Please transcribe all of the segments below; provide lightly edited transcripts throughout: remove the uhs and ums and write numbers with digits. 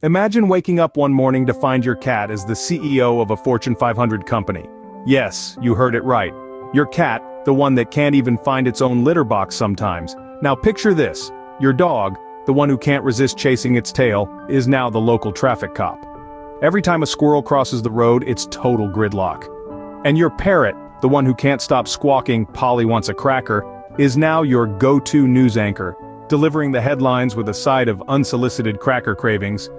Imagine waking up one morning to find your cat as the CEO of a Fortune 500 company. Yes, you heard it right. Your cat, the one that can't even find its own litter box sometimes. Now picture this. Your dog, the one who can't resist chasing its tail, is now the local traffic cop. Every time a squirrel crosses the road, it's total gridlock. And your parrot, the one who can't stop squawking, "Polly wants a cracker," is now your go-to news anchor, delivering the headlines with a side of unsolicited cracker cravings.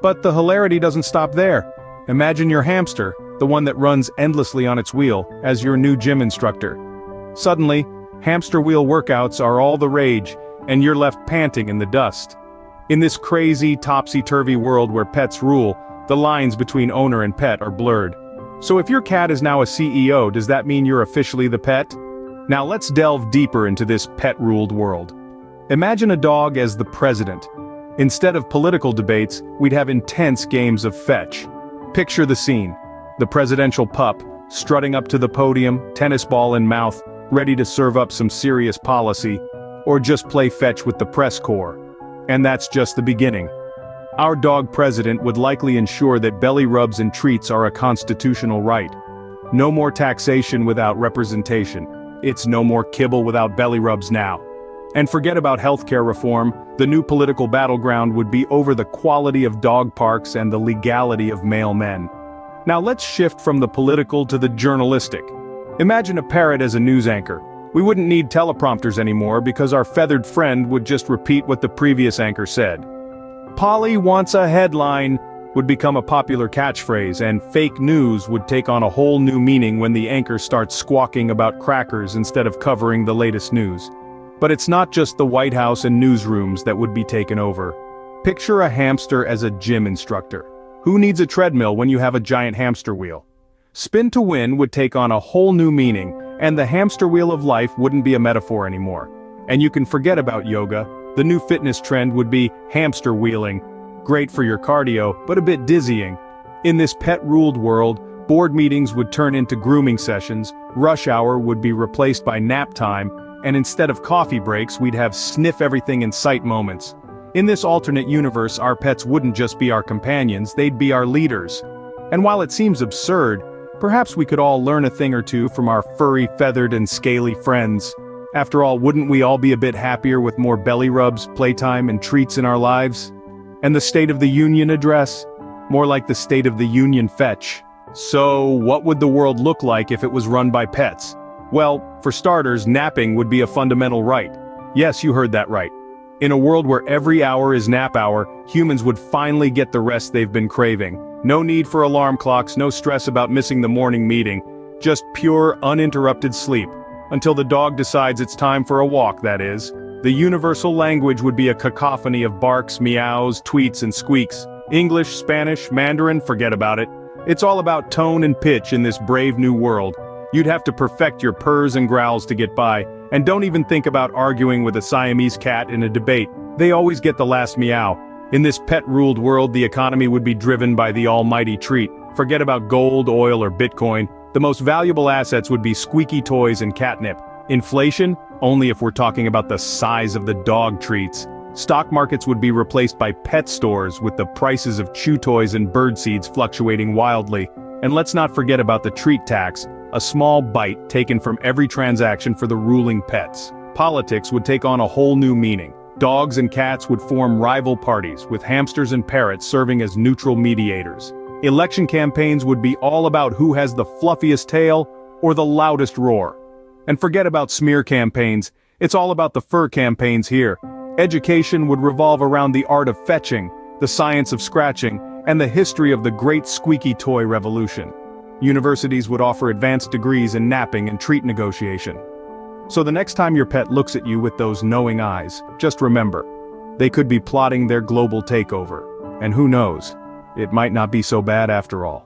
But the hilarity doesn't stop there. Imagine your hamster, the one that runs endlessly on its wheel, as your new gym instructor. Suddenly, hamster wheel workouts are all the rage, and you're left panting in the dust. In this crazy, topsy-turvy world where pets rule, the lines between owner and pet are blurred. So if your cat is now a CEO, does that mean you're officially the pet? Now let's delve deeper into this pet-ruled world. Imagine a dog as the president. Instead of political debates, we'd have intense games of fetch. Picture the scene. The presidential pup, strutting up to the podium, tennis ball in mouth, ready to serve up some serious policy, or just play fetch with the press corps. And that's just the beginning. Our dog president would likely ensure that belly rubs and treats are a constitutional right. No more taxation without representation. It's no more kibble without belly rubs now. And forget about healthcare reform, the new political battleground would be over the quality of dog parks and the legality of male men. Now let's shift from the political to the journalistic. Imagine a parrot as a news anchor. We wouldn't need teleprompters anymore because our feathered friend would just repeat what the previous anchor said. "Polly wants a headline" would become a popular catchphrase, and fake news would take on a whole new meaning when the anchor starts squawking about crackers instead of covering the latest news. But it's not just the White House and newsrooms that would be taken over. Picture a hamster as a gym instructor. Who needs a treadmill when you have a giant hamster wheel? Spin to win would take on a whole new meaning, and the hamster wheel of life wouldn't be a metaphor anymore. And you can forget about yoga. The new fitness trend would be hamster wheeling. Great for your cardio, but a bit dizzying. In this pet-ruled world, board meetings would turn into grooming sessions, rush hour would be replaced by nap time, and instead of coffee breaks, we'd have sniff everything in sight moments. In this alternate universe, our pets wouldn't just be our companions, they'd be our leaders. And while it seems absurd, perhaps we could all learn a thing or two from our furry, feathered, and scaly friends. After all, wouldn't we all be a bit happier with more belly rubs, playtime, and treats in our lives? And the State of the Union address? More like the State of the Union fetch. So, what would the world look like if it was run by pets? Well, for starters, napping would be a fundamental right. Yes, you heard that right. In a world where every hour is nap hour, humans would finally get the rest they've been craving. No need for alarm clocks, no stress about missing the morning meeting. Just pure, uninterrupted sleep. Until the dog decides it's time for a walk, that is. The universal language would be a cacophony of barks, meows, tweets, and squeaks. English, Spanish, Mandarin, forget about it. It's all about tone and pitch in this brave new world. You'd have to perfect your purrs and growls to get by, and don't even think about arguing with a Siamese cat in a debate. They always get the last meow. In this pet-ruled world, the economy would be driven by the almighty treat. Forget about gold, oil, or Bitcoin. The most valuable assets would be squeaky toys and catnip. Inflation? Only if we're talking about the size of the dog treats. Stock markets would be replaced by pet stores with the prices of chew toys and bird seeds fluctuating wildly. And let's not forget about the treat tax, a small bite taken from every transaction for the ruling pets. Politics would take on a whole new meaning. Dogs and cats would form rival parties, with hamsters and parrots serving as neutral mediators. Election campaigns would be all about who has the fluffiest tail or the loudest roar. And forget about smear campaigns, it's all about the fur campaigns here. Education would revolve around the art of fetching, the science of scratching, and the history of the great squeaky toy revolution. Universities would offer advanced degrees in napping and treat negotiation. So the next time your pet looks at you with those knowing eyes, just remember, they could be plotting their global takeover. And who knows, it might not be so bad after all.